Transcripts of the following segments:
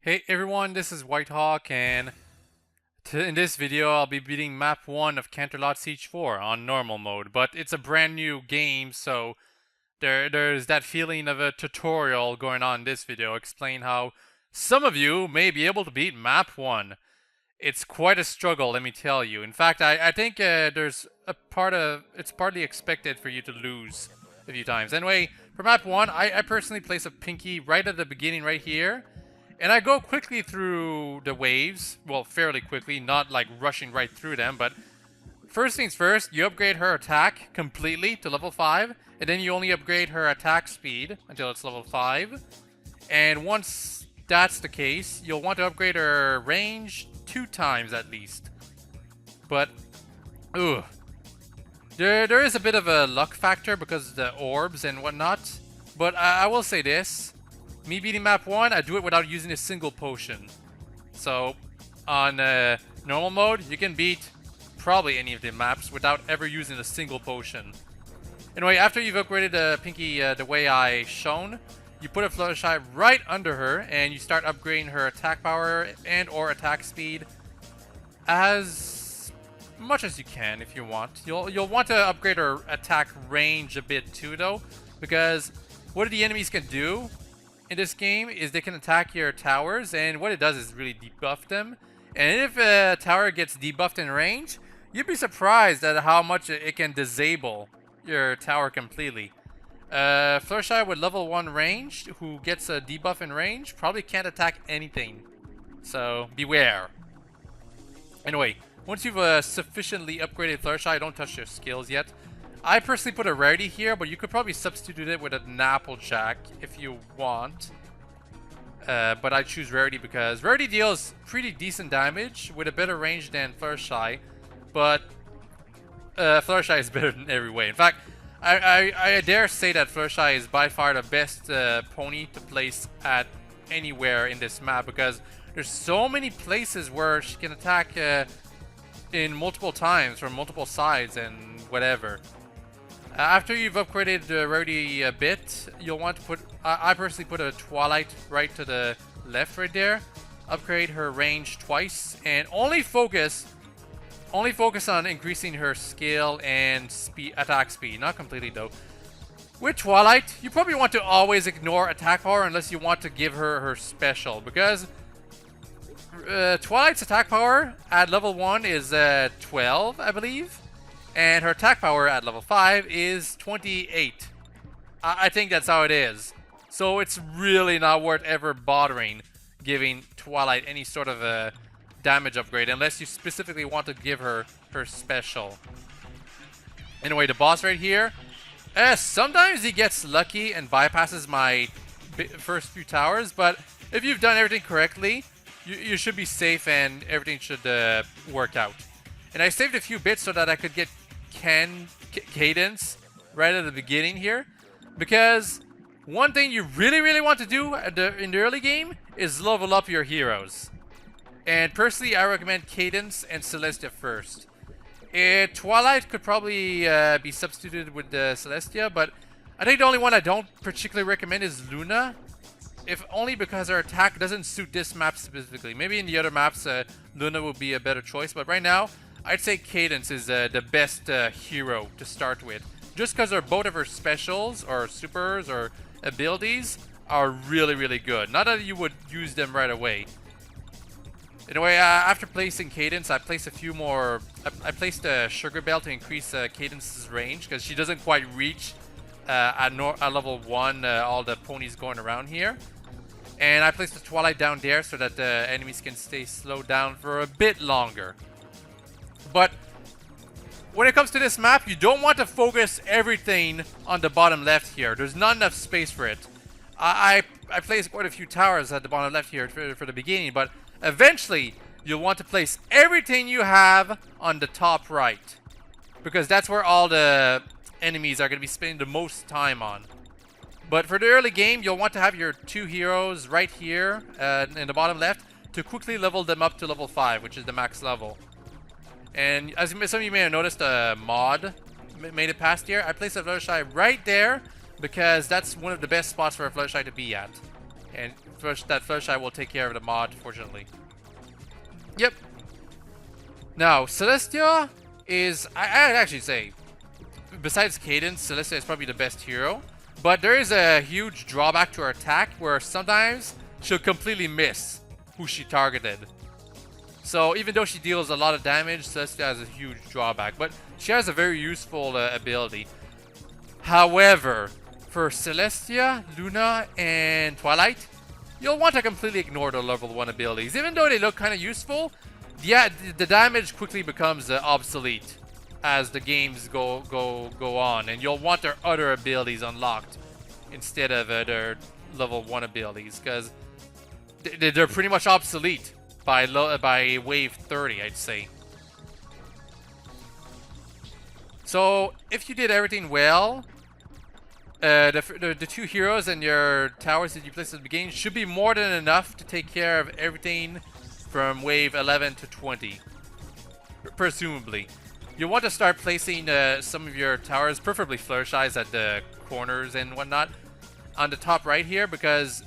Hey everyone, this is WhiteHawke, and in this video I'll be beating map 1 of Canterlot Siege 4 on normal mode, but it's a brand new game, so there's that feeling of a tutorial going on in this video, explain how some of you may be able to beat map 1. It's quite a struggle, let me tell you. In fact, I think there's it's partly expected for you to lose a few times. Anyway, for map 1, I personally place a pinky right at the beginning right here. And I go quickly through the waves, well, fairly quickly, not like rushing right through them, but first things first, you upgrade her attack completely to level 5, and then you only upgrade her attack speed until it's level 5. And once that's the case, you'll want to upgrade her range 2 times at least. But, ugh. There is a bit of a luck factor because of the orbs and whatnot, but I will say this. Me beating map 1, I do it without using a single potion. So, on normal mode, you can beat probably any of the maps without ever using a single potion. Anyway, after you've upgraded the Pinky the way I shown, you put a Fluttershy right under her, and you start upgrading her attack power and or attack speed as much as you can if you want. You'll want to upgrade her attack range a bit too, though, because what the enemies can do in this game is they can attack your towers, and what it does is really debuff them. And if a tower gets debuffed in range, you'd be surprised at how much it can disable your tower completely. Fluttershy with level 1 range, who gets a debuff in range, probably can't attack anything. So, beware. Anyway, once you've sufficiently upgraded Fluttershy, don't touch your skills yet. I personally put a rarity here, but you could probably substitute it with an Applejack if you want. But I choose rarity because rarity deals pretty decent damage with a better range than Fluttershy. But Fluttershy is better in every way. In fact, I dare say that Fluttershy is by far the best pony to place at anywhere in this map, because there's so many places where she can attack in multiple times from multiple sides and whatever. After you've upgraded the rarity a bit, you'll want to put, I personally put a Twilight right to the left right there. Upgrade her range twice, and only focus on increasing her skill and attack speed. Not completely though. With Twilight, you probably want to always ignore attack power unless you want to give her her special, because Twilight's attack power at level 1 is 12, I believe. And her attack power at level 5 is 28. I think that's how it is. So it's really not worth ever bothering giving Twilight any sort of a damage upgrade unless you specifically want to give her her special. Anyway, the boss right here, sometimes he gets lucky and bypasses my first few towers, but if you've done everything correctly, you should be safe and everything should work out. And I saved a few bits so that I could get cadence right at the beginning here, because one thing you really want to do in the early game is level up your heroes. And personally, I recommend Cadence and Celestia first. Twilight could probably be substituted with Celestia, but I think the only one I don't particularly recommend is Luna, if only because her attack doesn't suit this map specifically. Maybe in the other maps Luna would be a better choice, but right now I'd say Cadence is the best hero to start with, just because both of her specials or supers or abilities are really good. Not that you would use them right away. Anyway, after placing Cadence, I placed a few more. I placed a Sugar Bell to increase Cadence's range, because she doesn't quite reach at level 1 all the ponies going around here. And I placed the Twilight down there so that the enemies can stay slowed down for a bit longer. But when it comes to this map, you don't want to focus everything on the bottom left here. There's not enough space for it. I placed quite a few towers at the bottom left here for the beginning, but eventually you'll want to place everything you have on the top right, because that's where all the enemies are going to be spending the most time on. But for the early game, you'll want to have your 2 heroes right here in the bottom left to quickly level them up to level 5, which is the max level. And as some of you may have noticed, a mod made it past here. I placed a Fluttershy right there because that's one of the best spots for a Fluttershy to be at. And that Fluttershy will take care of the mod, fortunately. Yep. Now, Celestia is... I'd actually say, besides Cadence, Celestia is probably the best hero. But there is a huge drawback to her attack, where sometimes she'll completely miss who she targeted. So even though she deals a lot of damage, Celestia has a huge drawback. But she has a very useful ability. However, for Celestia, Luna, and Twilight, you'll want to completely ignore the level 1 abilities. Even though they look kind of useful, yeah, the damage quickly becomes obsolete as the games go on, and you'll want their other abilities unlocked instead of their level 1 abilities, because they're pretty much obsolete by wave 30, I'd say. So if you did everything well, the two heroes and your towers that you placed at the beginning should be more than enough to take care of everything from wave 11 to 20, presumably. You'll want to start placing some of your towers, preferably Fluttershy's at the corners and whatnot, on the top right here, because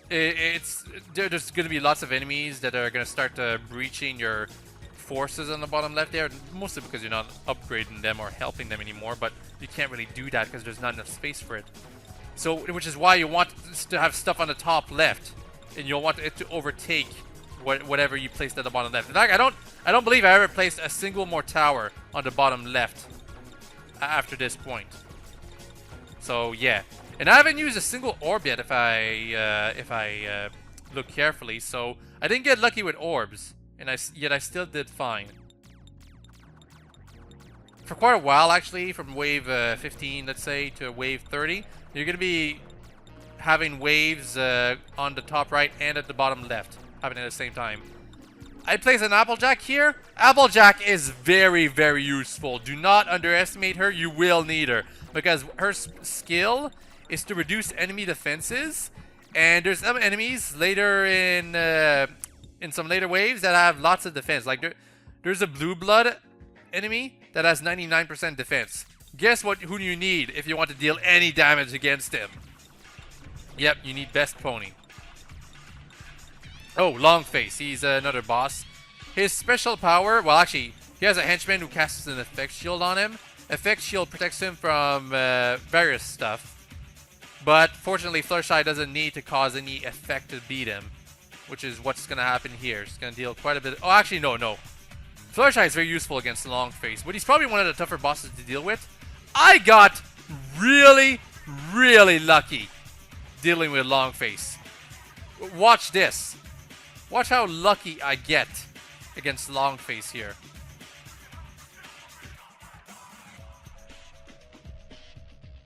there's going to be lots of enemies that are going to start breaching your forces on the bottom left there, mostly because you're not upgrading them or helping them anymore, but you can't really do that because there's not enough space for it. So, which is why you want to have stuff on the top left, and you'll want it to overtake whatever you placed at the bottom left. In fact, I don't believe I ever placed a single more tower on the bottom left after this point. So yeah, and I haven't used a single orb yet if I look carefully. So I didn't get lucky with orbs, and yet I still did fine. For quite a while, actually, from wave 15, let's say, to wave 30, you're going to be having waves on the top right and at the bottom left happening at the same time. I place an Applejack here. Applejack is very, very useful. Do not underestimate her. You will need her, because her skill is to reduce enemy defenses, and there's some enemies later in some later waves that have lots of defense. Like there's a blue blood enemy that has 99% defense. Guess what? Who do you need if you want to deal any damage against him? Yep, you need Best Pony. Oh, Longface. He's another boss. His special power, well, actually, he has a henchman who casts an effect shield on him. Effect shield protects him from various stuff. But fortunately, Fluttershy doesn't need to cause any effect to beat him, which is what's going to happen here. It's going to deal quite a bit. Oh, actually, no. Fluttershy is very useful against Longface, but he's probably one of the tougher bosses to deal with. I got really, really lucky dealing with Longface. Watch this. Watch how lucky I get against Longface here.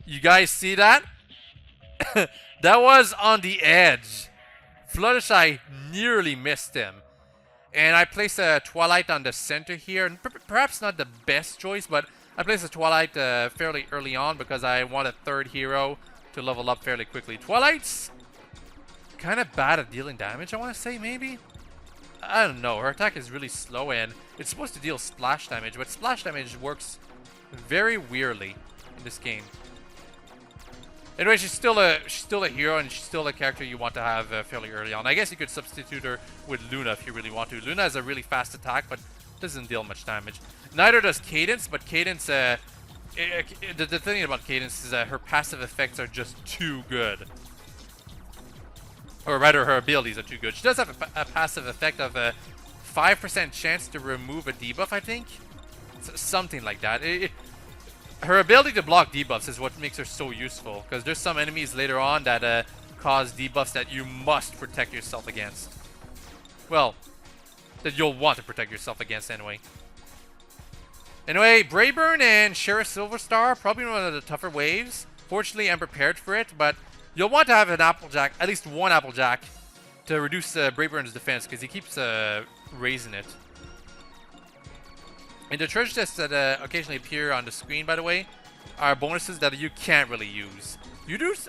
You guys see that? That was on the edge. Fluttershy nearly missed him. And I placed a Twilight on the center here. And perhaps not the best choice, but I placed a Twilight fairly early on because I want a third hero to level up fairly quickly. Twilight's kind of bad at dealing damage, I want to say, maybe? I don't know. Her attack is really slow, and it's supposed to deal splash damage, but splash damage works very weirdly in this game. Anyway, she's still a hero, and she's still a character you want to have fairly early on. I guess you could substitute her with Luna if you really want to. Luna has a really fast attack, but doesn't deal much damage. Neither does Cadence, but Cadence, the thing about Cadence is that her passive effects are just too good. Or rather, her abilities are too good. She does have a passive effect of a 5% chance to remove a debuff, I think. Something like that. Her ability to block debuffs is what makes her so useful, because there's some enemies later on that cause debuffs that you must protect yourself against. Well, that you'll want to protect yourself against anyway. Anyway, Brayburn and Sheriff Silverstar, probably one of the tougher waves. Fortunately, I'm prepared for it, but you'll want to have an Applejack, at least one Applejack, to reduce Brayburn's defense, because he keeps raising it. And the treasure chests that occasionally appear on the screen, by the way, are bonuses that you can't really use.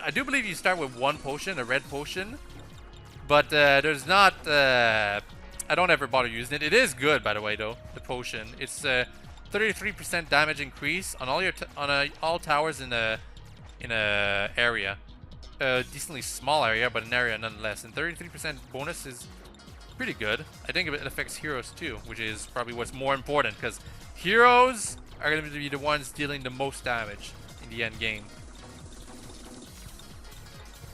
I do believe you start with one potion, a red potion, but there's not. I don't ever bother using it. It is good, by the way, though. The potion. It's 33% damage increase on all your all towers in a area. a decently small area, but an area nonetheless. And 33% bonus is pretty good. I think it affects heroes too, which is probably what's more important, because heroes are going to be the ones dealing the most damage in the end game.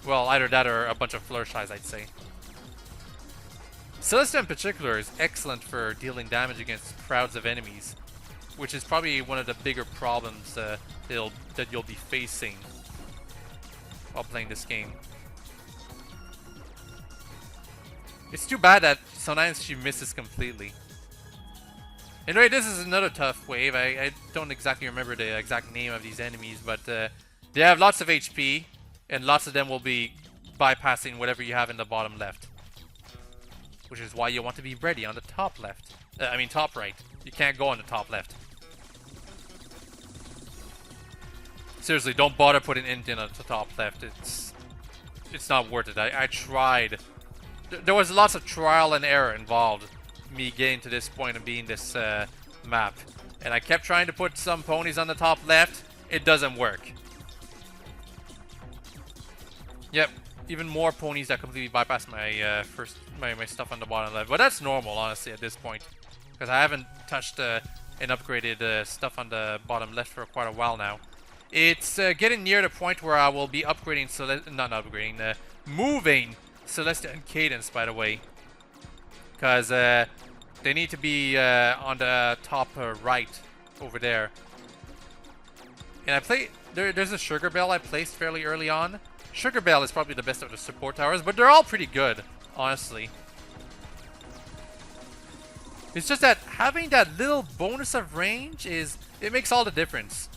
Well, either that or a bunch of Flurshys, I'd say. Celestia in particular is excellent for dealing damage against crowds of enemies, which is probably one of the bigger problems that you'll be facing while playing this game. It's too bad that sometimes she misses completely. Anyway, this is another tough wave. I don't exactly remember the exact name of these enemies, but they have lots of HP, and lots of them will be bypassing whatever you have in the bottom left. Which is why you want to be ready on the top left. I mean top right. You can't go on the top left. Seriously, don't bother putting anything on the top left. It's not worth it. I tried. There was lots of trial and error involved, me getting to this point and being this map. And I kept trying to put some ponies on the top left. It doesn't work. Yep, even more ponies that completely bypass my my stuff on the bottom left. But that's normal, honestly, at this point, because I haven't touched and upgraded stuff on the bottom left for quite a while now. It's getting near the point where I will be upgrading, moving Celestia and Cadence, by the way, because they need to be on the top right over there. And there's a Sugar Bell I placed fairly early on. Sugar Bell is probably the best of the support towers, but they're all pretty good, honestly. It's just that having that little bonus of range it makes all the difference.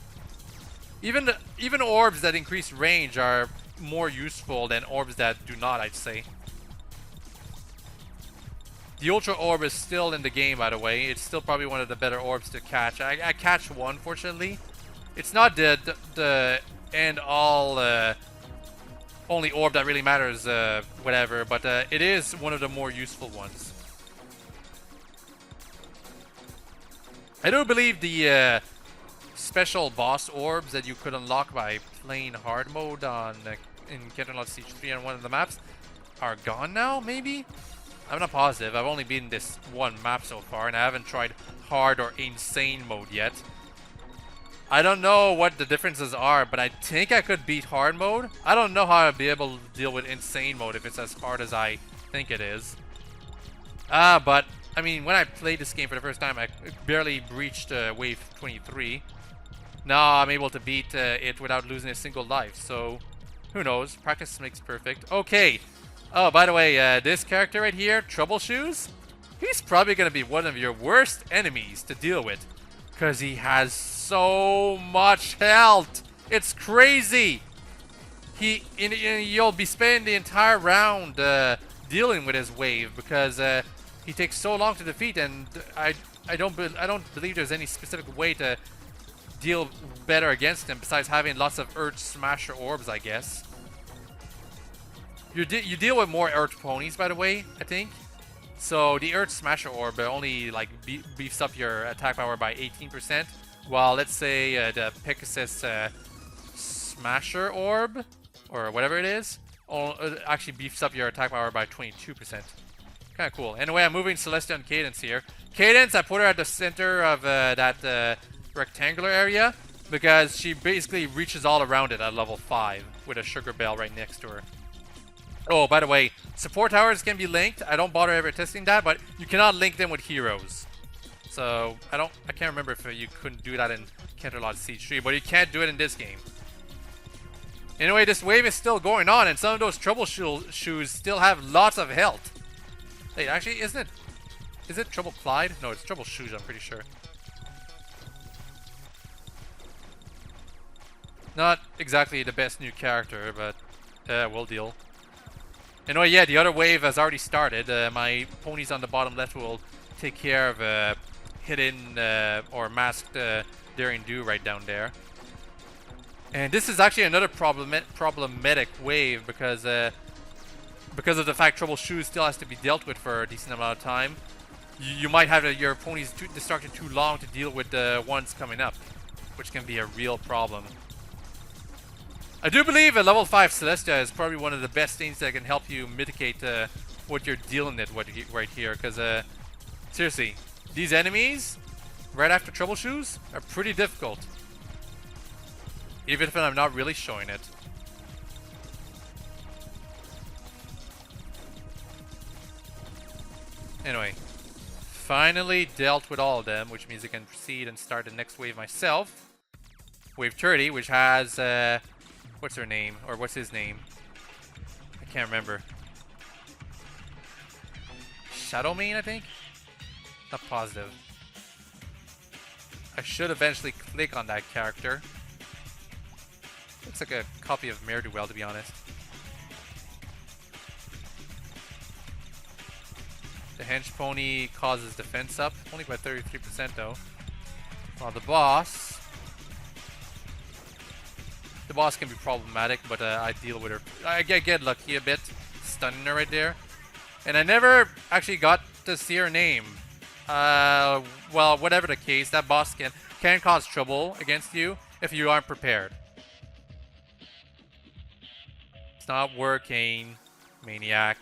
Even orbs that increase range are more useful than orbs that do not, I'd say. The Ultra Orb is still in the game, by the way. It's still probably one of the better orbs to catch. I catch one, fortunately. It's not the end all only orb that really matters, whatever, but it is one of the more useful ones. I do believe the special boss orbs that you could unlock by playing hard mode in Canterlot Siege 3 on one of the maps are gone now, maybe? I'm not positive. I've only been this one map so far, and I haven't tried hard or insane mode yet. I don't know what the differences are, but I think I could beat hard mode. I don't know how I'd be able to deal with insane mode if it's as hard as I think it is. But, I mean, when I played this game for the first time, I barely breached wave 23. Now I'm able to beat it without losing a single life, so who knows? Practice makes perfect. Okay. Oh, by the way, this character right here, Trouble Shoes, he's probably going to be one of your worst enemies to deal with, because he has so much health. It's crazy. You'll be spending the entire round dealing with his wave, because he takes so long to defeat, and I don't believe there's any specific way to deal better against him besides having lots of Earth Smasher orbs, I guess. You deal with more Earth ponies, by the way, I think. So the Earth Smasher orb only like beefs up your attack power by 18%, while let's say the Pegasus Smasher orb, or whatever it is, actually beefs up your attack power by 22%. Kind of cool. Anyway, I'm moving Celestia and Cadence here. Cadence, I put her at the center of that rectangular area because she basically reaches all around it at level 5 with a Sugar Bell right next to her. Oh, by the way, support towers can be linked. I don't bother ever testing that, but you cannot link them with heroes. So I can't remember if you couldn't do that in Canterlot Siege 3, but you can't do it in this game. Anyway, this wave is still going on, and some of those Trouble Shoes still have lots of health. Wait, actually, is it Trouble Clyde? No, it's Trouble Shoes, I'm pretty sure. Not exactly the best new character, but we'll deal. Anyway, yeah, the other wave has already started. My ponies on the bottom left will take care of hidden or masked Daring Do right down there. And this is actually another problematic wave because of the fact Trouble Shoes still has to be dealt with for a decent amount of time. You might have your ponies distracted too long to deal with the ones coming up, which can be a real problem. I do believe a level 5 Celestia is probably one of the best things that can help you mitigate what you're dealing with right here. Because, seriously, these enemies, right after Troubleshoes, are pretty difficult. Even if I'm not really showing it. Anyway, finally dealt with all of them, which means I can proceed and start the next wave myself. Wave 30, which has, what's her name? Or what's his name? I can't remember. Shadowmane, I think? Not positive. I should eventually click on that character. Looks like a copy of Ne'er-do-well, to be honest. The Hench Pony causes defense up, only by 33% though. While the boss can be problematic, but I deal with her. I get lucky a bit, stunning her right there. And I never actually got to see her name. Well, whatever the case, that boss can cause trouble against you if you aren't prepared. It's not working, maniac.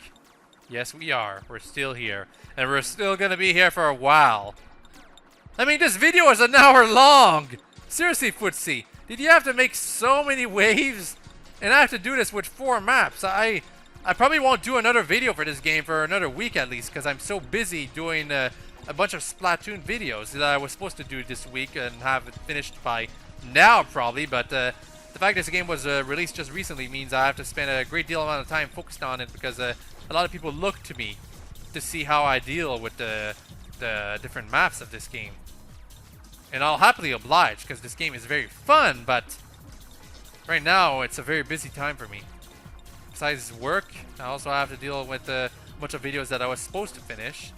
Yes, we are. We're still here. And we're still gonna be here for a while. I mean, this video is an hour long! Seriously, Footsie, did you have to make so many waves? And I have to do this with 4 maps. I probably won't do another video for this game for another week at least, because I'm so busy doing a bunch of Splatoon videos that I was supposed to do this week and have it finished by now probably, but the fact this game was released just recently means I have to spend a great deal amount of time focused on it, because a lot of people look to me to see how I deal with the different maps of this game. And I'll happily oblige, because this game is very fun, but right now it's a very busy time for me. Besides work, I also have to deal with a bunch of videos that I was supposed to finish,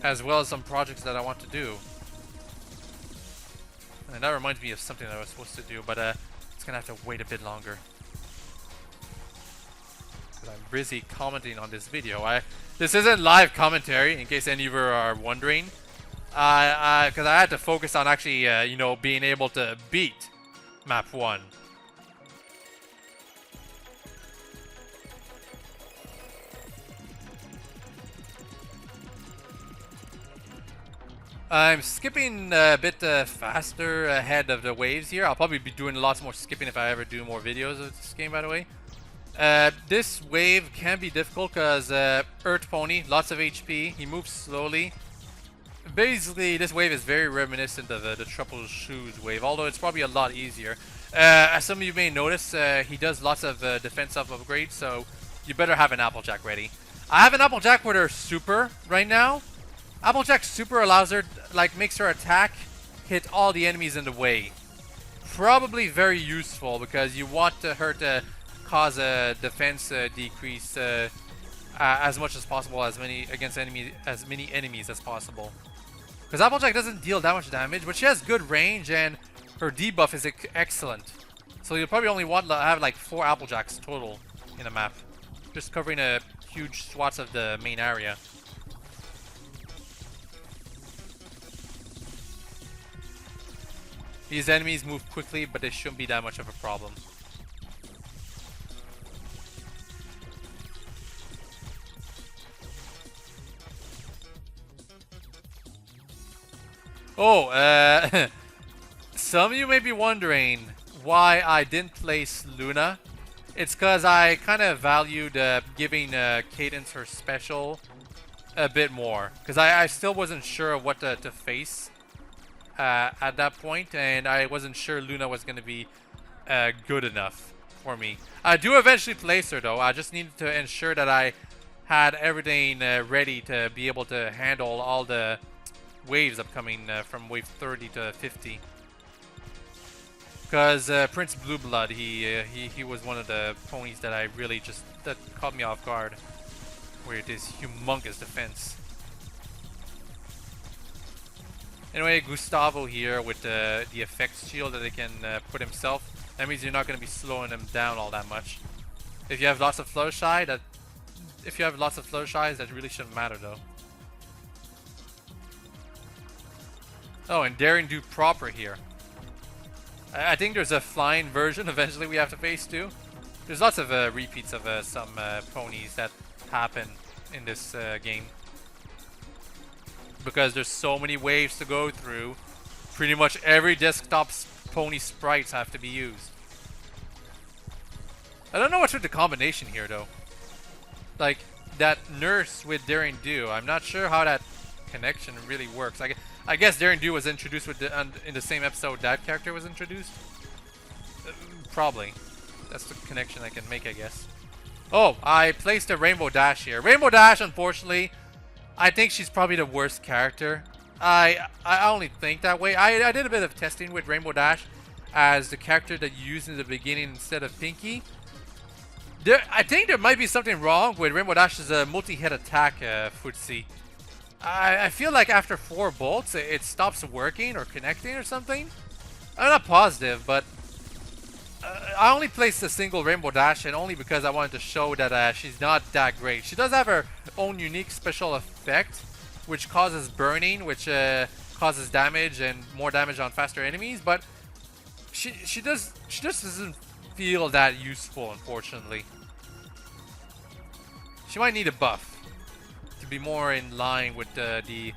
as well as some projects that I want to do. And that reminds me of something that I was supposed to do, but it's gonna have to wait a bit longer. I'm busy commenting on this video. This isn't live commentary, in case any of you are wondering. Because I had to focus on actually, you know, being able to beat Map 1. I'm skipping a bit faster ahead of the waves here. I'll probably be doing lots more skipping if I ever do more videos of this game, by the way. This wave can be difficult because Earth Pony, lots of HP, he moves slowly. Basically, this wave is very reminiscent of the Troubleshoes wave, although it's probably a lot easier. As some of you may notice, he does lots of defense up upgrades, so you better have an Applejack ready. I have an Applejack with her super right now. Applejack super allows her, like, makes her attack hit all the enemies in the way. Probably very useful because you want her to cause a defense decrease as much as possible, as many enemies as possible. Because Applejack doesn't deal that much damage, but she has good range and her debuff is excellent. So you'll probably only want to have like 4 Applejacks total in a map, just covering a huge swaths of the main area. These enemies move quickly, but they shouldn't be that much of a problem. Oh, some of you may be wondering why I didn't place Luna. It's because I kind of valued giving Cadence her special a bit more. Because I still wasn't sure of what to face at that point, and I wasn't sure Luna was going to be good enough for me. I do eventually place her though. I just needed to ensure that I had everything ready to be able to handle all the waves upcoming from wave 30 to 50. Because Prince Blueblood, he was one of the ponies that I really that caught me off guard. Where it is humongous defense. Anyway, Gustavo here with the effects shield that he can put himself. That means you're not going to be slowing him down all that much. If you have lots of Fluttershy, that really shouldn't matter though. Oh, and Daring Do proper here. I think there's a flying version eventually we have to face too. There's lots of repeats of some ponies that happen in this game. Because there's so many waves to go through, pretty much every desktop pony sprites have to be used. I don't know what's with the combination here though. Like, that nurse with Daring Do, I'm not sure how that connection really works. I guess Daring Do was introduced with in the same episode that character was introduced? Probably. That's the connection I can make, I guess. Oh, I placed a Rainbow Dash here. Rainbow Dash, unfortunately, I think she's probably the worst character. I only think that way. I did a bit of testing with Rainbow Dash as the character that you use in the beginning instead of Pinky. I think there might be something wrong with Rainbow Dash's multi-hit attack footsie. I feel like after 4 bolts, it stops working or connecting or something. I'm not positive, but I only placed a single Rainbow Dash, and only because I wanted to show that she's not that great. She does have her own unique special effect, which causes burning, which causes damage and more damage on faster enemies, but she just doesn't feel that useful, unfortunately. She might need a buff to be more in line with the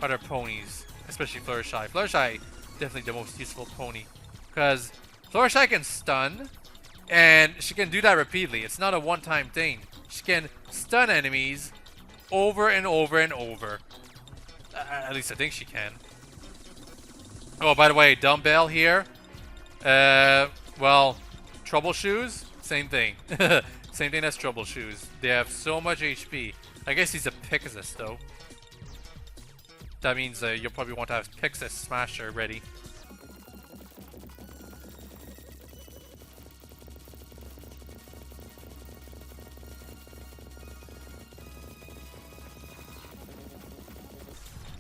other ponies, especially Fluttershy. Fluttershy, definitely the most useful pony, because Fluttershy can stun, and she can do that repeatedly. It's not a one-time thing. She can stun enemies over and over and over. At least I think she can. Oh, by the way, dumbbell here. Well, Trouble Shoes, same thing. Same thing as Trouble Shoes. They have so much HP. I guess he's a Pegasus, though. That means you'll probably want to have Pegasus Smasher ready.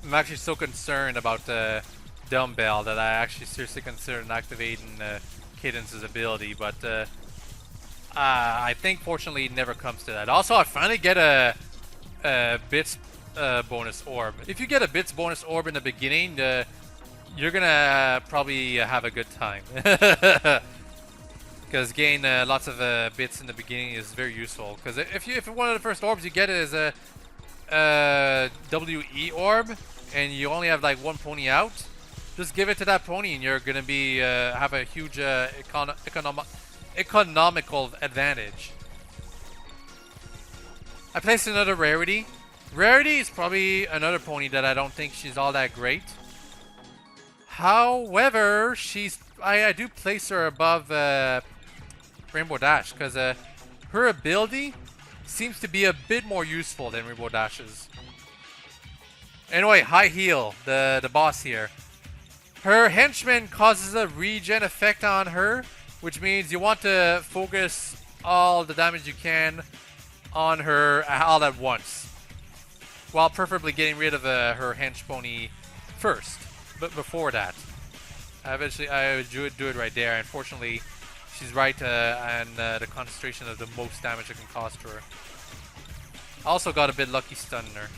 I'm actually so concerned about the dumbbell that I actually seriously considered activating Cadence's ability, but I think fortunately it never comes to that. Also, I finally get a bits bonus orb. If you get a bits bonus orb in the beginning, you're gonna probably have a good time. Because getting lots of bits in the beginning is very useful. Because if one of the first orbs you get is a WE orb, and you only have like 1 pony out, just give it to that pony and you're gonna be have a huge economical advantage. I placed another Rarity. Rarity is probably another pony that I don't think she's all that great. However, I do place her above Rainbow Dash, because her ability seems to be a bit more useful than Rainbow Dash's. Anyway, High Heel, the boss here. Her henchman causes a regen effect on her, which means you want to focus all the damage you can on her all at once, while preferably getting rid of her hench pony first. But before that, I would do it right there. Unfortunately, she's right and the concentration of the most damage I can cause to her. Also got a bit lucky stunning her.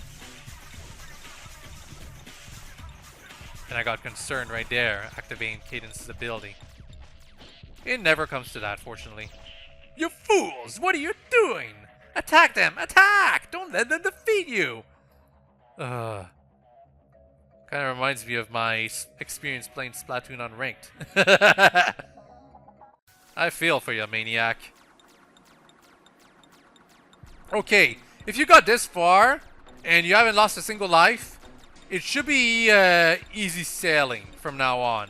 And I got concerned right there, activating Cadence's ability. It never comes to that, fortunately. You fools! What are you doing? Attack them! Attack! Don't let them defeat you! Kind of reminds me of my experience playing Splatoon unranked. I feel for you, maniac. Okay, if you got this far, and you haven't lost a single life, it should be easy sailing from now on.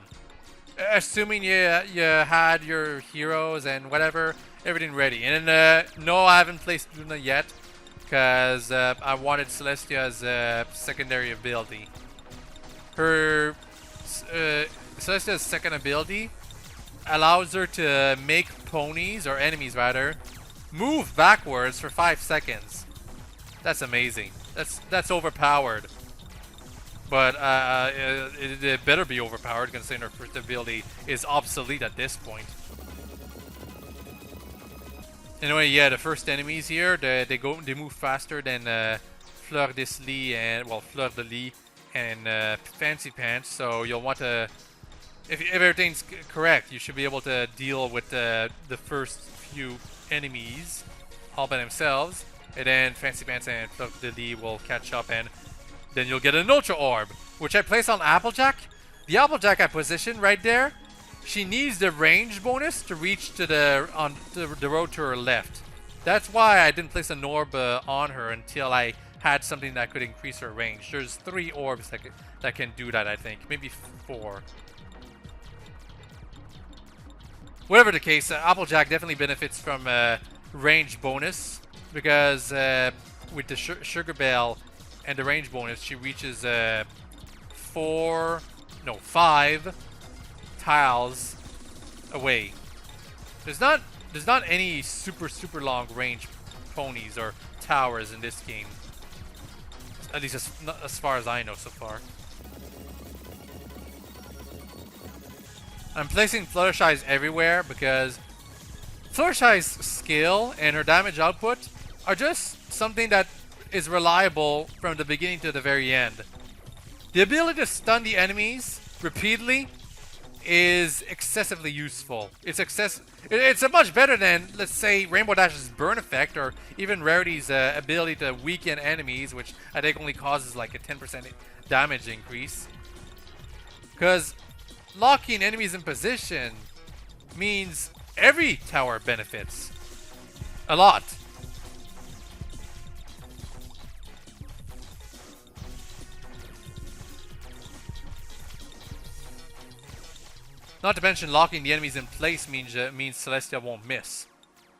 Assuming you had your heroes and whatever, everything ready. And no, I haven't placed Luna yet, because I wanted Celestia's secondary ability. Her Celestia's second ability allows her to make ponies, or enemies rather, move backwards for 5 seconds. That's amazing. That's overpowered. But it better be overpowered, considering her first ability is obsolete at this point. Anyway, yeah, the first enemies here, they move faster than Fleur de Lis and Fleur de Lis and Fancy Pants. So you'll want to if everything's correct, you should be able to deal with the first few enemies all by themselves, and then Fancy Pants and Fleur de Lis will catch up, and then you'll get an Ultra Orb, which I place on Applejack. The Applejack I position right there, she needs the range bonus to reach to the road to her left. That's why I didn't place an orb on her until I had something that could increase her range. There's 3 orbs that can do that, I think. Maybe 4. Whatever the case, Applejack definitely benefits from range bonus, because with the Sugar Bell and the range bonus, she reaches 5 tiles away. There's not any super long range ponies or towers in this game. At least as far as I know so far. I'm placing Fluttershy's everywhere because Fluttershy's skill and her damage output are just something that is reliable from the beginning to the very end. The ability to stun the enemies repeatedly is excessively useful. It's a much better than, let's say, Rainbow Dash's burn effect, or even Rarity's ability to weaken enemies, which I think only causes like a 10% damage increase. Because locking enemies in position means every tower benefits a lot. Not to mention, locking the enemies in place means Celestia won't miss.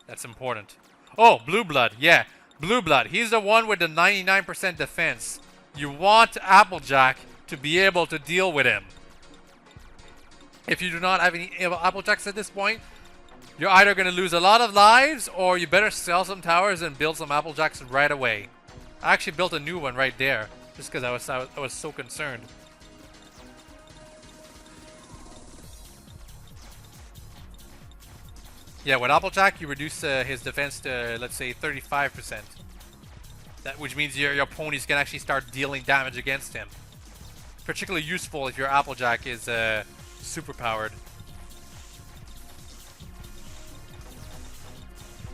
That's important. Oh, Blue Blood. Yeah, Blue Blood. He's the one with the 99% defense. You want Applejack to be able to deal with him. If you do not have any Applejacks at this point, you're either going to lose a lot of lives, or you better sell some towers and build some Applejacks right away. I actually built a new one right there, just because I was so concerned. Yeah, with Applejack, you reduce his defense to, let's say, 35%. Which means your ponies can actually start dealing damage against him. Particularly useful if your Applejack is super powered.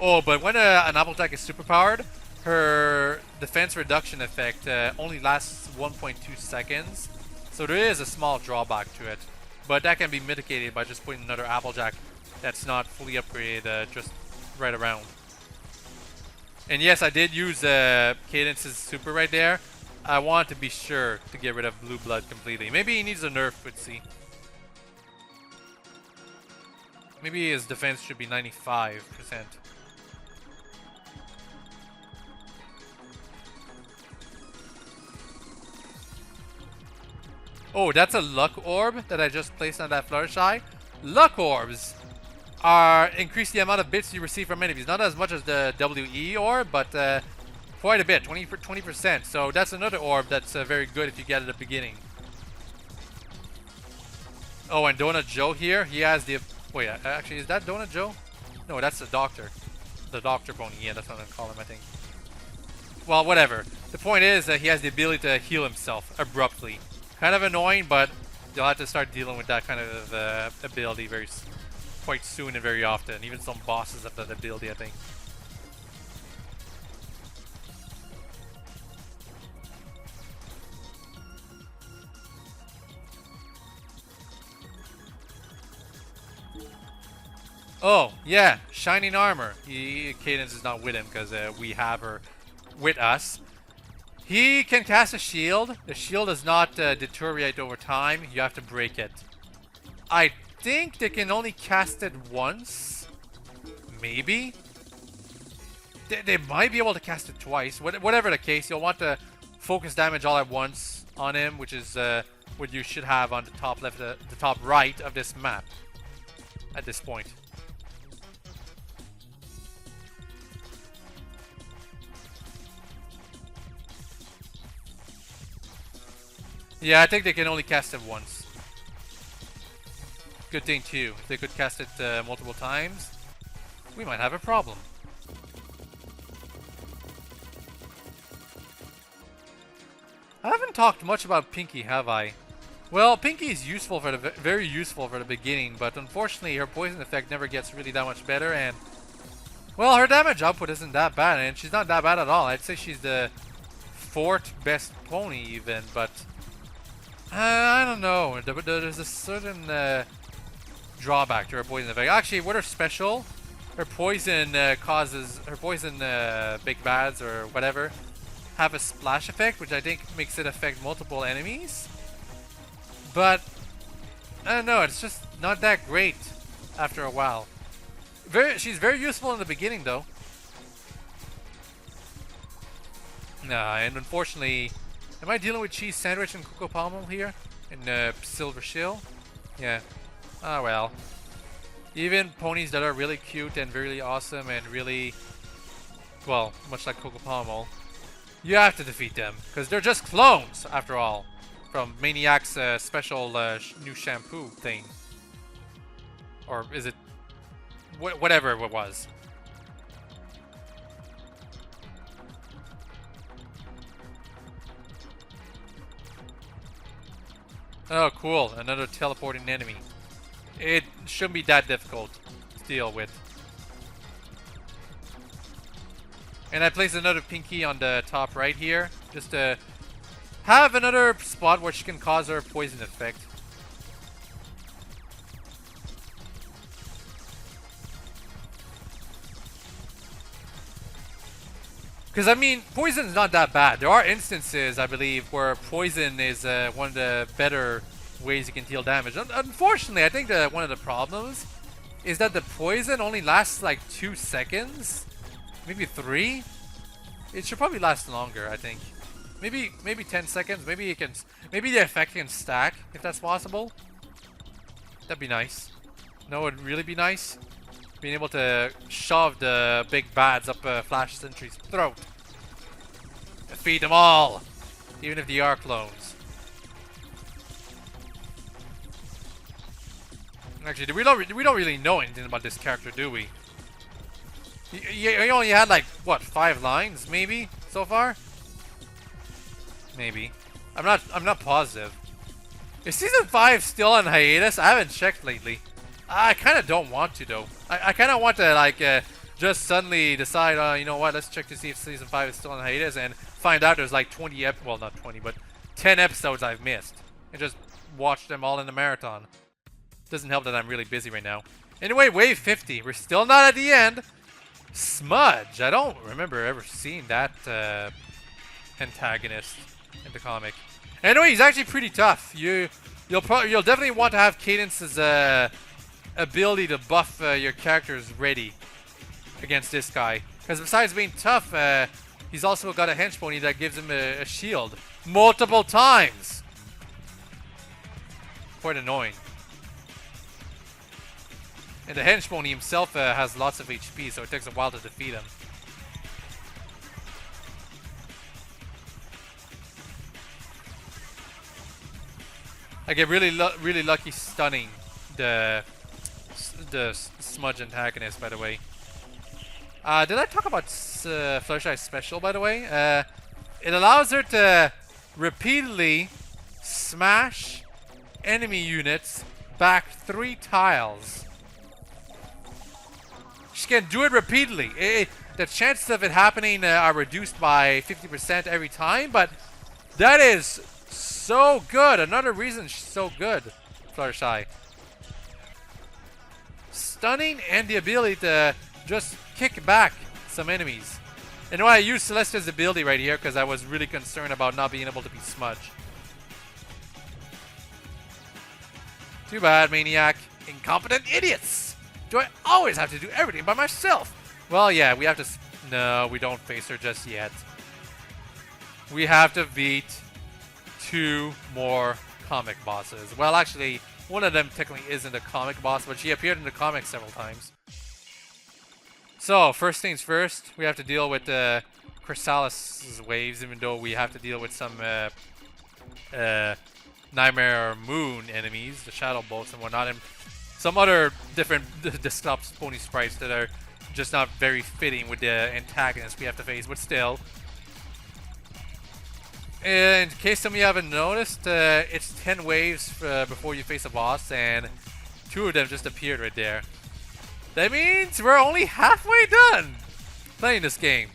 Oh, but when an Applejack is super powered, her defense reduction effect only lasts 1.2 seconds. So there is a small drawback to it. But that can be mitigated by just putting another Applejack that's not fully upgraded just right around. And yes, I did use Cadence's super right there. I want to be sure to get rid of Blue Blood completely. Maybe he needs a nerf, let's see. Maybe his defense should be 95%. Oh, that's a Luck Orb that I just placed on that Fluttershy. Luck Orbs increase the amount of bits you receive from enemies. Not as much as the WE orb, but quite a bit, 20%. So that's another orb that's very good if you get it at the beginning. Oh, and Donut Joe here, he has the... Wait, actually, is that Donut Joe? No, that's the Doctor. The Doctor Pony, yeah, that's what I'm going to call him, I think. Well, whatever. The point is that he has the ability to heal himself abruptly. Kind of annoying, but you'll have to start dealing with that kind of ability quite soon and very often. Even some bosses have that ability, I think. Oh, yeah, Shining Armor. Cadence is not with him because we have her with us. He can cast a shield. The shield does not deteriorate over time. You have to break it. I think they can only cast it once. Maybe. They might be able to cast it twice. Whatever the case, you'll want to focus damage all at once on him, which is what you should have on the top left, the top right of this map at this point. Yeah, I think they can only cast it once. Good thing too. If they could cast it multiple times, we might have a problem. I haven't talked much about Pinky, have I? Well, Pinky is useful for the very useful for the beginning, but unfortunately her poison effect never gets really that much better, and well, her damage output isn't that bad, and she's not that bad at all. I'd say she's the 4th best pony even, but I don't know. There's a certain drawback to her poison effect. Actually, with her special, her poison causes her poison big bads or whatever have a splash effect, which I think makes it affect multiple enemies. But I don't know, it's just not that great after a while. She's very useful in the beginning though. Nah, and unfortunately, am I dealing with cheese sandwich and cocoa pommel here in silver shield? Yeah. Ah well. Even ponies that are really cute and really awesome and really, well, much like cocoa pommel, you have to defeat them because they're just clones after all. From Maniac's special new shampoo thing. Or is it whatever it was. Oh cool, another teleporting enemy. It shouldn't be that difficult to deal with. And I placed another Pinky on the top right here just to have another spot where she can cause her poison effect. Because I mean, poison's not that bad. There are instances, I believe, where poison is one of the better ways you can deal damage. Unfortunately, I think that one of the problems is that the poison only lasts like 2 seconds, maybe 3. It should probably last longer, I think. Maybe 10 seconds. Maybe the effect can stack if that's possible. That'd be nice. No, it'd really be nice. Being able to shove the big bads up Flash Sentry's throat. Defeat them all, even if they are clones. Actually, we don't really know anything about this character, do we? You only had like what, 5 lines maybe so far? Maybe. I'm not positive. Is season 5 still on hiatus? I haven't checked lately. I kind of don't want to though. I kind of want to like just suddenly decide, you know what? Let's check to see if season 5 is still on hiatus and find out there's like 20 well not 20 but 10 episodes I've missed and just watch them all in a marathon. Doesn't help that I'm really busy right now. Anyway, wave 50. We're still not at the end. Smudge. I don't remember ever seeing that antagonist in the comic. Anyway, he's actually pretty tough. You'll definitely want to have Cadence's ability to buff your characters ready against this guy. Because besides being tough, he's also got a hench pony that gives him a shield multiple times. Quite annoying. And the hench pony himself has lots of HP, so it takes a while to defeat him. I get really lucky stunning the Smudge antagonist, by the way. Did I talk about Fluttershy's special, by the way? It allows her to repeatedly smash enemy units back 3 tiles. She can do it repeatedly. The chances of it happening are reduced by 50% every time, but that is so good. Another reason she's so good, Fluttershy. Stunning and the ability to just kick back some enemies. And why I used Celestia's ability right here because I was really concerned about not being able to be Smudge. Too bad, Maniac. Incompetent idiots! Do I always have to do everything by myself? Well, yeah, we have to... No, we don't face her just yet. We have to beat 2 more comic bosses. Well, actually, one of them technically isn't a comic boss, but she appeared in the comics several times. So, first things first, we have to deal with Chrysalis' waves, even though we have to deal with some Nightmare Moon enemies, the Shadow Bolts and whatnot, and some other different Disclops pony sprites that are just not very fitting with the antagonist we have to face, but still. In case some of you haven't noticed, it's 10 waves before you face a boss, and 2 of them just appeared right there. That means we're only halfway done playing this game.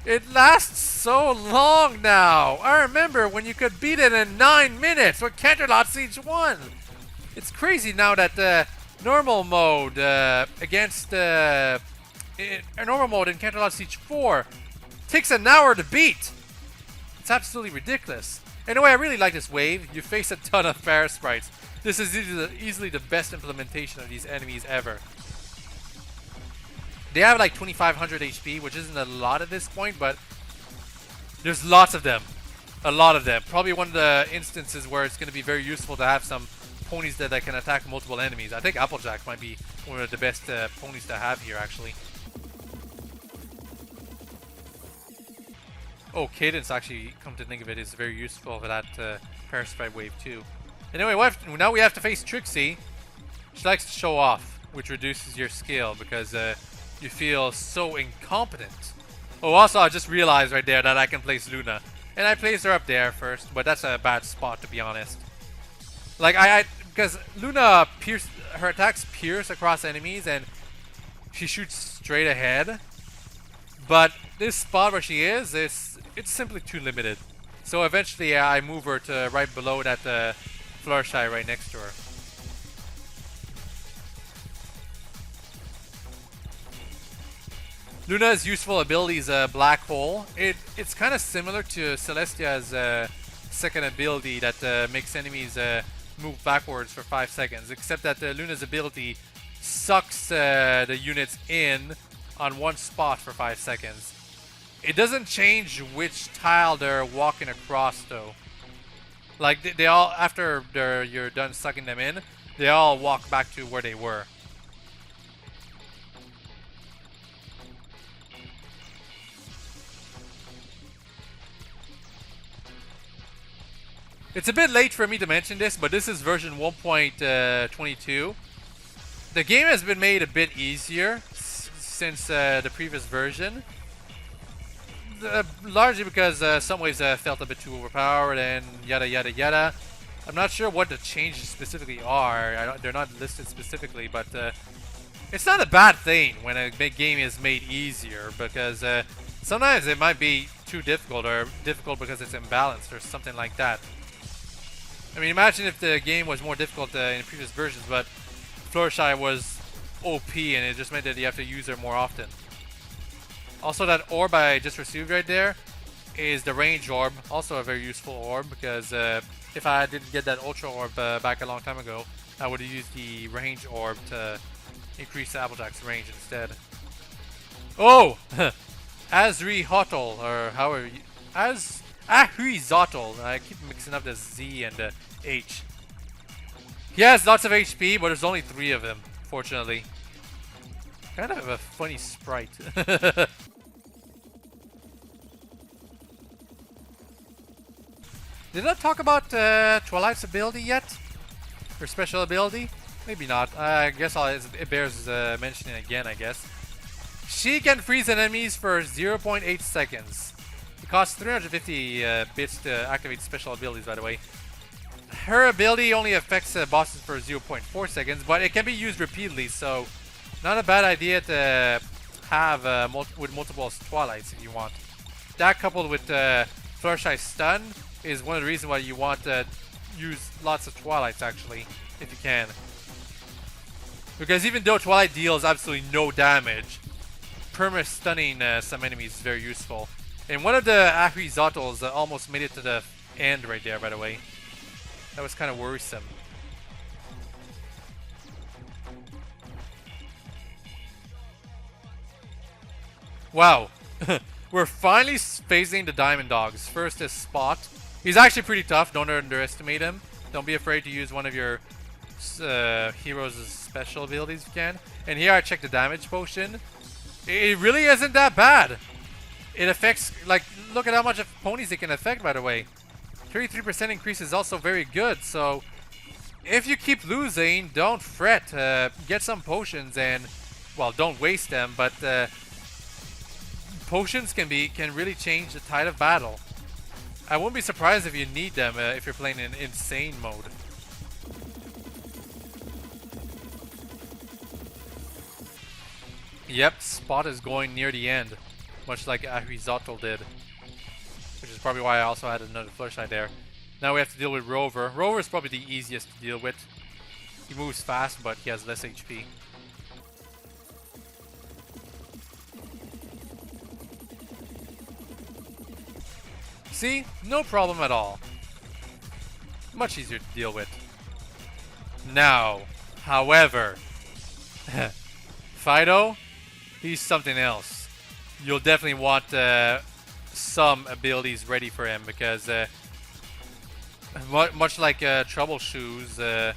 It lasts so long now. I remember when you could beat it in 9 minutes with Canterlot Siege 1. It's crazy now that normal mode against normal mode in Canterlot Siege 4 takes an hour to beat. It's absolutely ridiculous. Anyway, I really like this wave. You face a ton of fire sprites. This is easily the best implementation of these enemies ever. They have like 2500 HP, which isn't a lot at this point, but there's lots of them. A lot of them. Probably one of the instances where it's going to be very useful to have some ponies that can attack multiple enemies. I think Applejack might be one of the best ponies to have here, actually. Oh, Cadence, actually, come to think of it, is very useful for that Parasprite wave too. Anyway, now we have to face Trixie. She likes to show off, which reduces your skill because you feel so incompetent. Oh, also, I just realized right there that I can place Luna. And I placed her up there first, but that's a bad spot, to be honest. Like, because Luna, her attacks pierce across enemies, and she shoots straight ahead. But this spot where she is, it's simply too limited. So eventually, I move her to right below that Fluttershy right next to her. Luna's useful ability is a black hole. It's kind of similar to Celestia's second ability that makes enemies move backwards for 5 seconds, except that Luna's ability sucks the units in on one spot for 5 seconds. It doesn't change which tile they're walking across though. Like they all, after you're done sucking them in, they all walk back to where they were. It's a bit late for me to mention this, but this is version 1.22. The game has been made a bit easier since the previous version. Largely because some waves felt a bit too overpowered and yada yada yada. I'm not sure what the changes specifically are. They're not listed specifically, but it's not a bad thing when a big game is made easier, because sometimes it might be too difficult, or difficult because it's imbalanced or something like that. I mean, imagine if the game was more difficult in previous versions, but Fluttershy was OP and it just meant that you have to use her more often. Also, that orb I just received right there is the range orb, also a very useful orb, because if I didn't get that ultra orb back a long time ago, I would have used the range orb to increase Applejack's range instead. Oh! Azri-Hotel, or however you... Ahuizotl. I keep mixing up the Z and the H. He has lots of HP, but there's only 3 of him, fortunately. Kind of a funny sprite. Did I talk about Twilight's ability yet? Her special ability? Maybe not. I guess it bears mentioning again, I guess. She can freeze enemies for 0.8 seconds. It costs 350 bits to activate special abilities, by the way. Her ability only affects bosses for 0.4 seconds, but it can be used repeatedly, so not a bad idea to have with multiple Twilights if you want. That coupled with Fluttershy's stun is one of the reasons why you want to use lots of Twilights, actually, if you can. Because even though Twilight deals absolutely no damage, perma-stunning some enemies is very useful. And one of the Ahuizotls almost made it to the end right there, by the way. That was kind of worrisome. Wow. We're finally facing the Diamond Dogs. First is Spot. He's actually pretty tough. Don't underestimate him. Don't be afraid to use one of your heroes' special abilities if you can. And here I checked the damage potion. It really isn't that bad. It affects, like, look at how much of ponies it can affect, by the way. 33% increase is also very good, so if you keep losing, don't fret. Get some potions and, well, don't waste them, but potions can really change the tide of battle. I wouldn't be surprised if you need them if you're playing in insane mode. Yep, Spot is going near the end, much like Ahuizotl did. Which is probably why I also had another flashlight there. Now we have to deal with Rover. Rover is probably the easiest to deal with. He moves fast, but he has less HP. See? No problem at all. Much easier to deal with. Now, however, Fido, he's something else. You'll definitely want some abilities ready for him because much like Troubleshoes,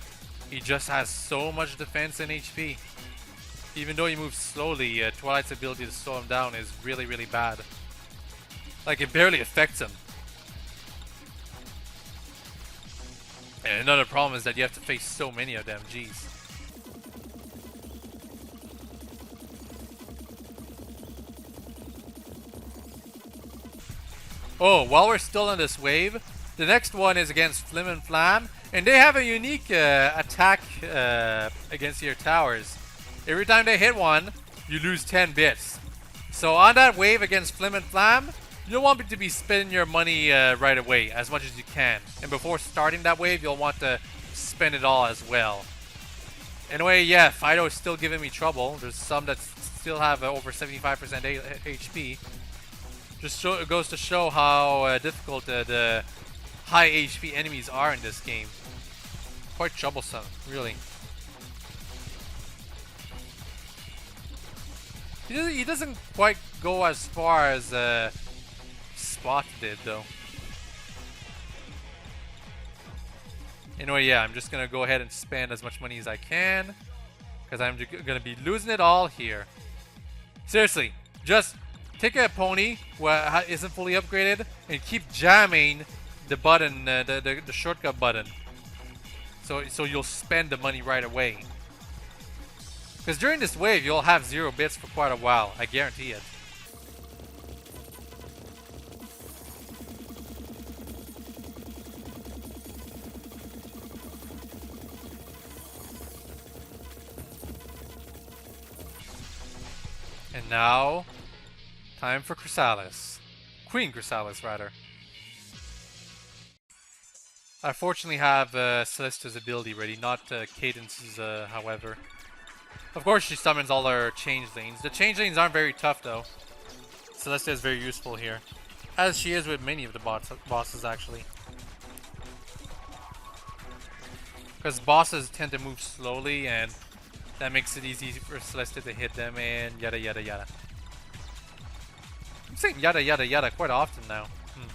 he just has so much defense and HP. Even though he moves slowly, Twilight's ability to slow him down is really, really bad. Like, it barely affects him. And another problem is that you have to face so many of them, jeez. Oh, while we're still on this wave, the next one is against Flim and Flam, and they have a unique attack against your towers. Every time they hit one, you lose 10 bits. So on that wave against Flim and Flam, you don't want to be spending your money right away, as much as you can. And before starting that wave, you'll want to spend it all as well. Anyway, yeah, Fido is still giving me trouble. There's some that still have over 75% HP. It goes to show how difficult the high HP enemies are in this game. Quite troublesome, really. He doesn't quite go as far as Spot did, though. Anyway, yeah, I'm just gonna go ahead and spend as much money as I can, because I'm gonna be losing it all here. Seriously, just take a pony who isn't fully upgraded and keep jamming the button, the shortcut button, so you'll spend the money right away. Because during this wave, you'll have 0 bits for quite a while, I guarantee it. And now, time for Chrysalis. Queen Chrysalis, rather. I fortunately have Celestia's ability ready, not Cadence's, however. Of course, she summons all her changelings. The changelings aren't very tough, though. Celestia is very useful here, as she is with many of the bosses, actually. Because bosses tend to move slowly, and that makes it easy for Celestia to hit them, and yada yada yada. I'm saying yada yada yada quite often now.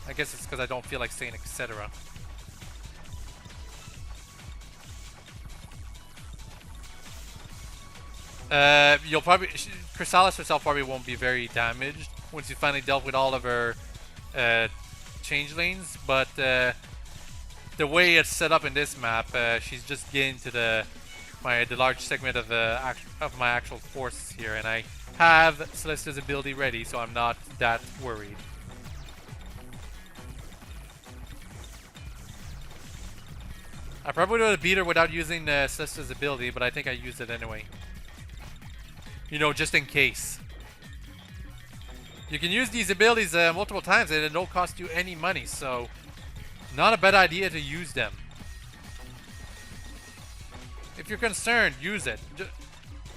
I guess it's because I don't feel like saying etc. You'll probably Chrysalis herself probably won't be very damaged once you finally dealt with all of her changelings, but the way it's set up in this map, she's just getting to the large segment of my actual forces here, and I have Celestia's ability ready, so I'm not that worried. I probably would have beat her without using Celestia's ability, but I think I used it anyway. You know, just in case. You can use these abilities multiple times and it don't cost you any money, so not a bad idea to use them. If you're concerned, use it.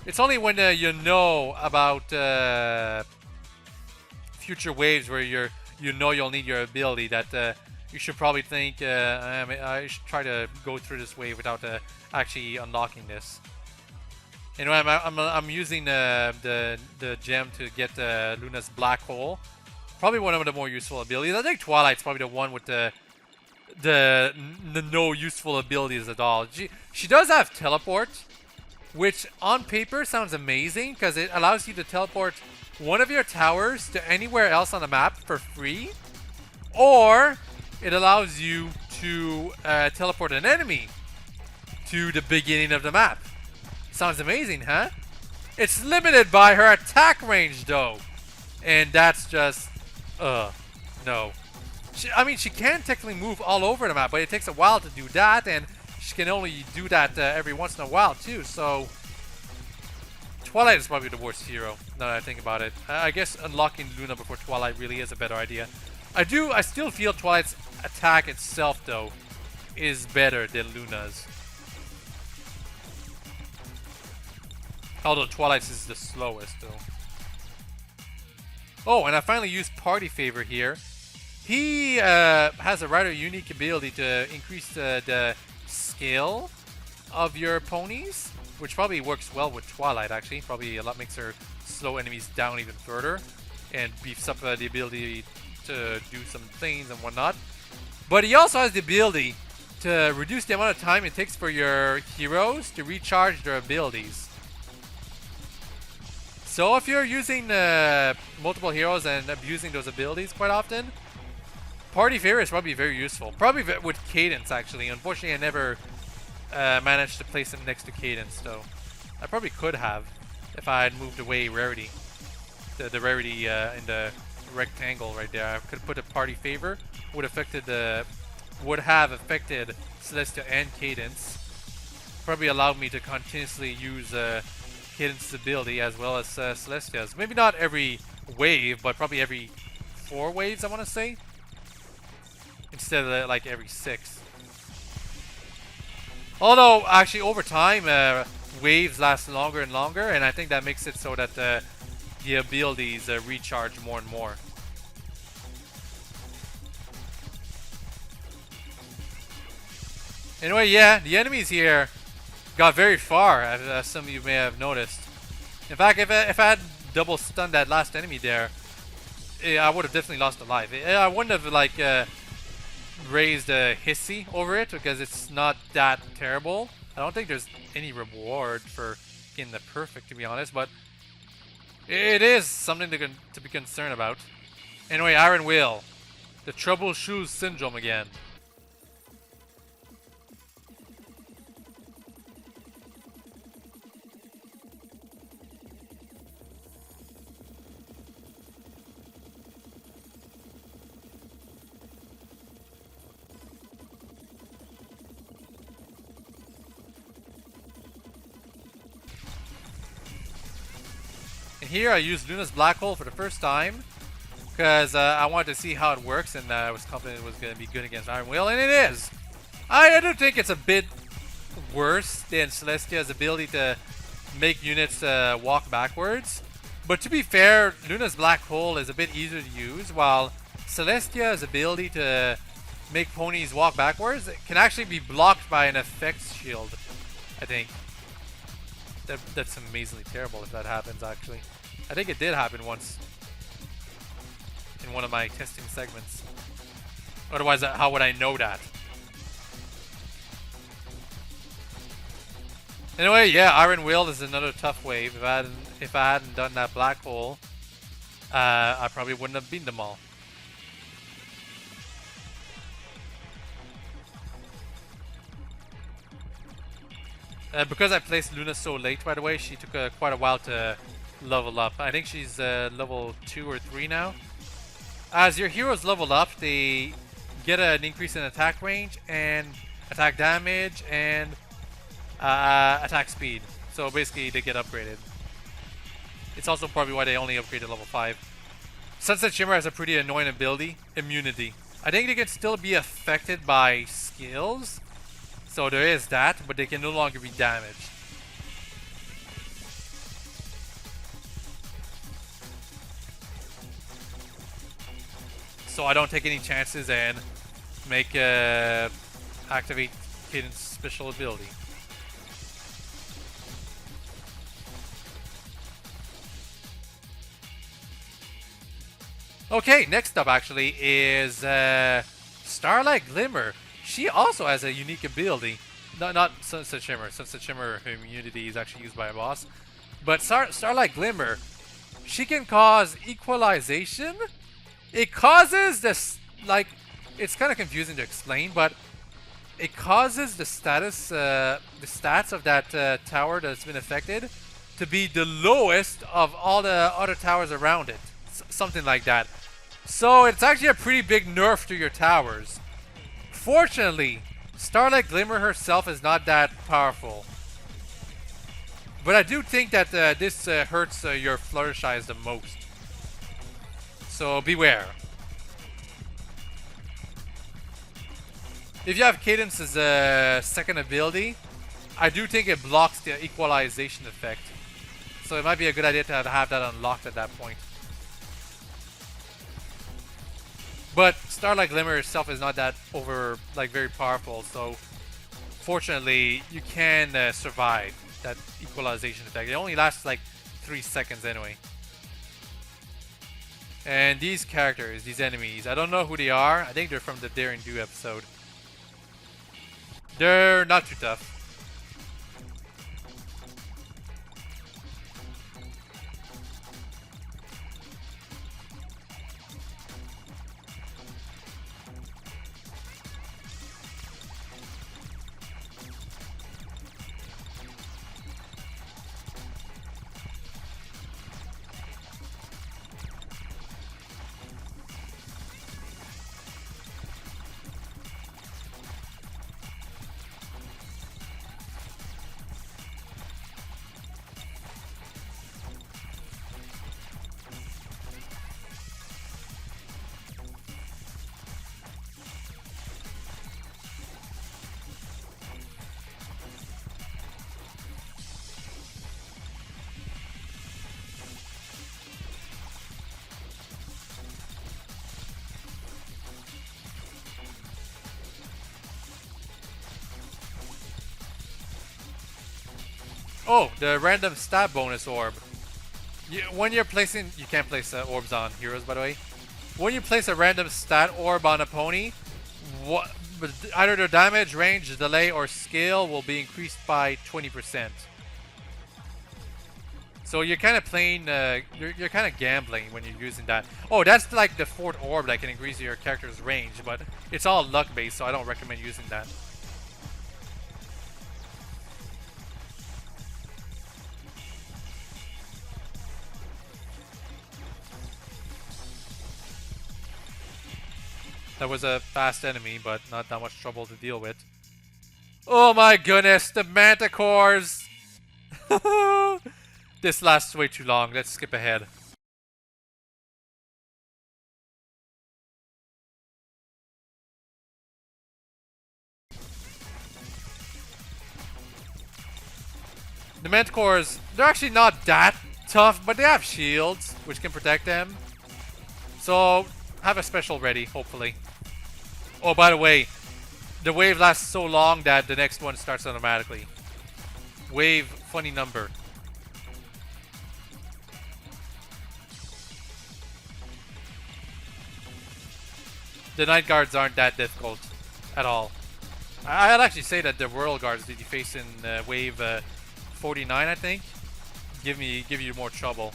It's only when you know about future waves where you know you'll need your ability that you should probably think I should try to go through this wave without actually unlocking this. Anyway, I'm using the gem to get Luna's black hole. Probably one of the more useful abilities. I think Twilight's probably the one with the no useful abilities at all. She does have teleport, which on paper sounds amazing because it allows you to teleport one of your towers to anywhere else on the map for free, or it allows you to teleport an enemy to the beginning of the map. Sounds amazing, huh? It's limited by her attack range, though. And that's just... no. I mean, she can technically move all over the map, but it takes a while to do that, and she can only do that every once in a while too. So Twilight is probably the worst hero, now that I think about it. I guess unlocking Luna before Twilight really is a better idea. I still feel Twilight's attack itself, though, is better than Luna's. Although Twilight's is the slowest, though. Oh, and I finally used Party Favor here. He has a rather unique ability to increase the skill of your ponies, which probably works well with Twilight, actually. Probably a lot makes her slow enemies down even further and beefs up the ability to do some things and whatnot. But he also has the ability to reduce the amount of time it takes for your heroes to recharge their abilities. So if you're using multiple heroes and abusing those abilities quite often, Party Favor is probably very useful. Probably with Cadence, actually. Unfortunately, I never managed to place him next to Cadence, though. I probably could have if I had moved away Rarity. The Rarity in the rectangle right there. I could have put a Party Favor. Would have affected Celestia and Cadence. Probably allowed me to continuously use Cadence's ability as well as Celestia's. Maybe not every wave, but probably every 4 waves, I want to say. Instead of like every 6. Although, actually, over time, waves last longer and longer, and I think that makes it so that the abilities recharge more and more. Anyway, yeah, the enemies here got very far, as some of you may have noticed. In fact, if I had double stunned that last enemy there, I would have definitely lost a life. I wouldn't have like raised a hissy over it because it's not that terrible. I don't think there's any reward for getting the perfect, to be honest, but it is something to be concerned about. Anyway, Iron Will, the Trouble Shoes Syndrome again. And here I used Luna's Black Hole for the first time because I wanted to see how it works, and I was confident it was going to be good against Iron Will, and it is. I do think it's a bit worse than Celestia's ability to make units walk backwards. But to be fair, Luna's Black Hole is a bit easier to use, while Celestia's ability to make ponies walk backwards can actually be blocked by an effects shield, I think. That's amazingly terrible if that happens, actually. I think it did happen once in one of my testing segments. Otherwise, how would I know that? Anyway, yeah, Iron Will is another tough wave. If I hadn't done that Black Hole, I probably wouldn't have beaten them all. Because I placed Luna so late, by the way, she took quite a while to level up. I think she's level 2 or 3 now. As your heroes level up, they get an increase in attack range and attack damage and attack speed. So basically, they get upgraded. It's also probably why they only upgraded level 5. Sunset Shimmer has a pretty annoying ability, Immunity. I think they can still be affected by skills. So there is that, but they can no longer be damaged. So I don't take any chances and make activate Cadence's special ability. Okay, next up actually is Starlight Glimmer. She also has a unique ability. Not Sunset Shimmer. Sunset Shimmer immunity is actually used by a boss. But Starlight Glimmer, she can cause equalization. It causes this, like, it's kind of confusing to explain, but it causes the stats of that tower that's been affected to be the lowest of all the other towers around it. Something like that. So it's actually a pretty big nerf to your towers. Fortunately, Starlight Glimmer herself is not that powerful. But I do think that this hurts your Flourish Eyes the most. So beware. If you have Cadence's second ability, I do think it blocks the equalization effect. So it might be a good idea to have that unlocked at that point. But Starlight Glimmer itself is not that very powerful, so fortunately you can survive that equalization effect. It only lasts like 3 seconds anyway. And these characters, these enemies, I don't know who they are. I think they're from the Daring Do episode. They're not too tough. Oh, the random stab bonus orb. When you're placing, you can't place orbs on heroes, by the way. When you place a random stat orb on a pony, either their damage, range, delay, or skill will be increased by 20%. So you're kind of playing, you're kind of gambling when you're using that. Oh, that's like the fourth orb that can increase your character's range, but it's all luck based, so I don't recommend using that. That was a fast enemy, but not that much trouble to deal with. Oh my goodness, the manticores! This lasts way too long. Let's skip ahead. The manticores, they're actually not that tough, but they have shields, which can protect them. So, have a special ready, hopefully. Oh, by the way, the wave lasts so long that the next one starts automatically. Wave, funny number. The Night Guards aren't that difficult at all. I'd actually say that the Whirl Guards that you face in wave 49, I think, give you more trouble.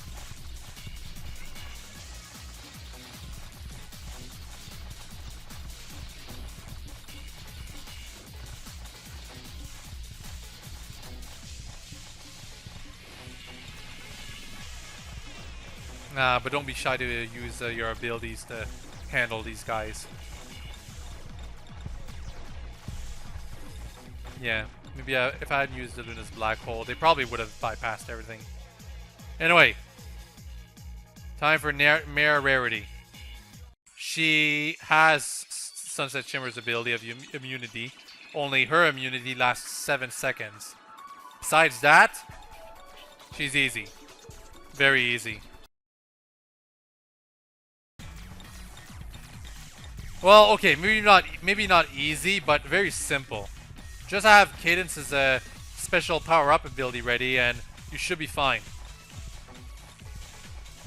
Nah, but don't be shy to use your abilities to handle these guys. Yeah, maybe if I hadn't used the Luna's Black Hole, they probably would have bypassed everything. Anyway, time for Mare Rarity. She has Sunset Shimmer's ability of immunity, only her immunity lasts 7 seconds. Besides that, she's easy. Very easy. Well, okay, maybe not easy, but very simple. Just have Cadence's special power-up ability ready, and you should be fine.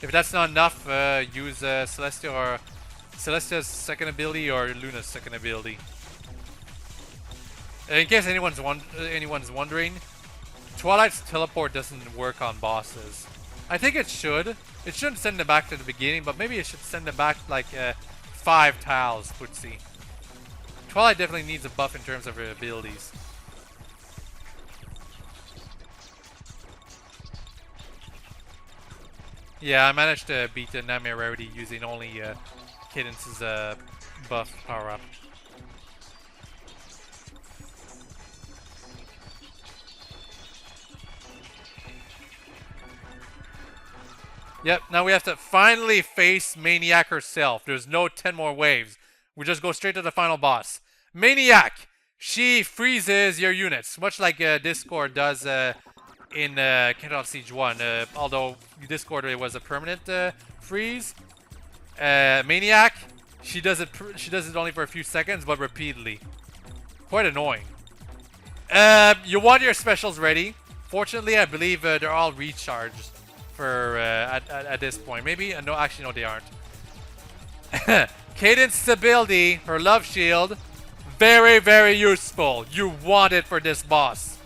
If that's not enough, use Celestia's second ability or Luna's second ability. In case anyone's wondering, Twilight's teleport doesn't work on bosses. I think it should. It shouldn't send them back to the beginning, but maybe it should send them back like 5 tiles, footsie. Twilight definitely needs a buff in terms of her abilities. Yeah, I managed to beat the Nightmare Rarity using only Cadence's buff power up. Yep, now we have to finally face Maniac herself. There's no 10 more waves. We just go straight to the final boss. Maniac! She freezes your units, much like Discord does in Canterlot Siege 1. Although Discord it was a permanent freeze. Maniac, she does it only for a few seconds, but repeatedly. Quite annoying. You want your specials ready. Fortunately, I believe they're all recharged for at this point. Maybe no, actually no, they aren't. Cadence stability, her love shield, very, very useful. You want it for this boss.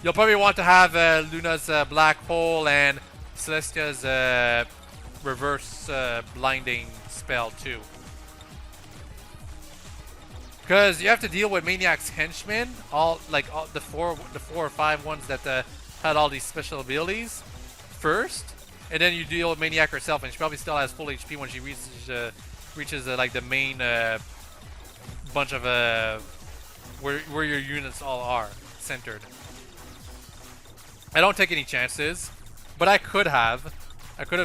You'll probably want to have Luna's black hole and Celestia's reverse blinding spell too. Because you have to deal with Maniac's henchmen, all the four or five ones that had all these special abilities first, and then you deal with Maniac herself, and she probably still has full HP when she reaches like the main bunch of where your units all are centered. I don't take any chances, but I could have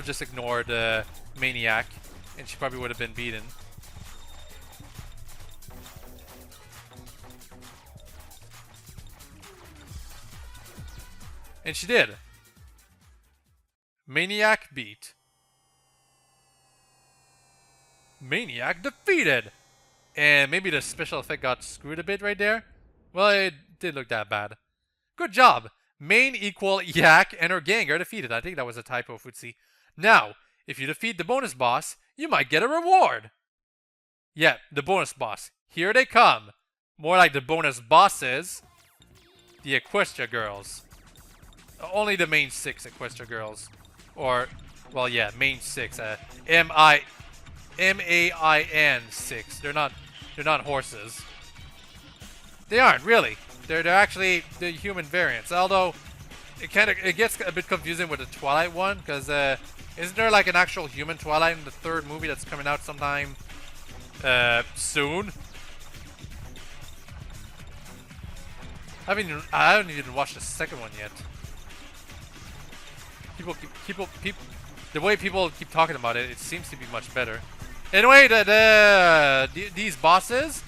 just ignored Maniac, and she probably would have been beaten. And she did. Maniac beat. Maniac defeated. And maybe the special effect got screwed a bit right there. Well, it didn't look that bad. Good job. Main equal Yak and her gang are defeated. I think that was a typo, Footsie. Now, if you defeat the bonus boss, you might get a reward. Yeah, the bonus boss. Here they come. More like the bonus bosses. The Equestria girls. Only the main 6 Equestria girls. Or, well, yeah, main 6. M-A-I-N 6. They're not horses. They aren't, really. They're actually the human variants. Although, it gets a bit confusing with the Twilight one, because isn't there like an actual human Twilight in the 3rd movie that's coming out sometime soon? I haven't even watched the 2nd one yet. The way people keep talking about it, it seems to be much better. Anyway, these bosses,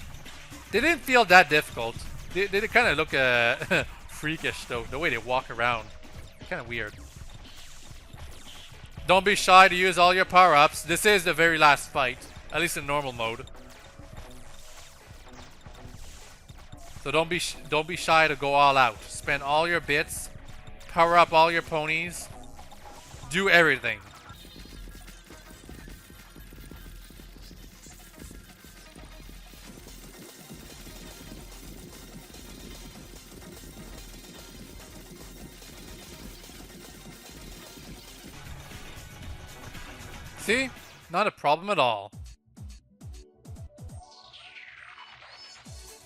they didn't feel that difficult. They kind of look freakish though, the way they walk around. Kind of weird. Don't be shy to use all your power-ups. This is the very last fight, at least in normal mode. So don't be shy to go all out. Spend all your bits, power up all your ponies, do everything. See? Not a problem at all.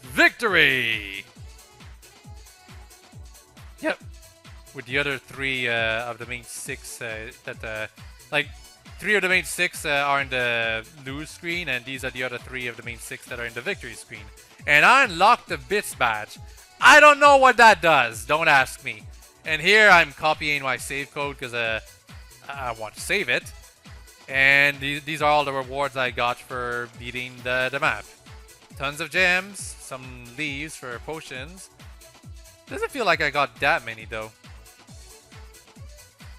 Victory! Yep. With the other 3 of the main 6 like 3 of the main 6 are in the lose screen, and these are the other 3 of the main 6 that are in the victory screen. And I unlocked the bits badge. I don't know what that does. Don't ask me. And here I'm copying my save code because I want to save it. And these are all the rewards I got for beating the map. Tons of gems, some leaves for potions. Doesn't feel like I got that many though.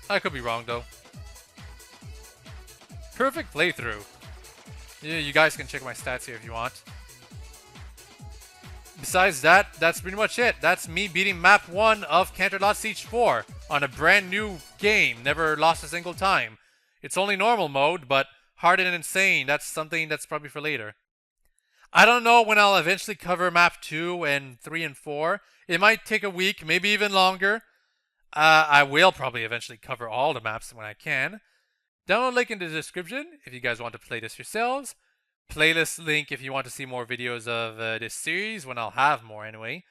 I could be wrong though. Perfect playthrough. Yeah, you guys can check my stats here if you want. Besides that, that's pretty much it. That's me beating map 1 of Canterlot Siege 4 on a brand new game. Never lost a single time. It's only normal mode, but hard and insane, that's something that's probably for later. I don't know when I'll eventually cover map 2 and 3 and 4. It might take a week, maybe even longer. I will probably eventually cover all the maps when I can. Download link in the description if you guys want to play this yourselves. Playlist link if you want to see more videos of this series, when I'll have more anyway.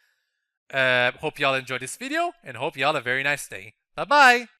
Hope y'all enjoyed this video, and hope y'all have a very nice day. Bye-bye!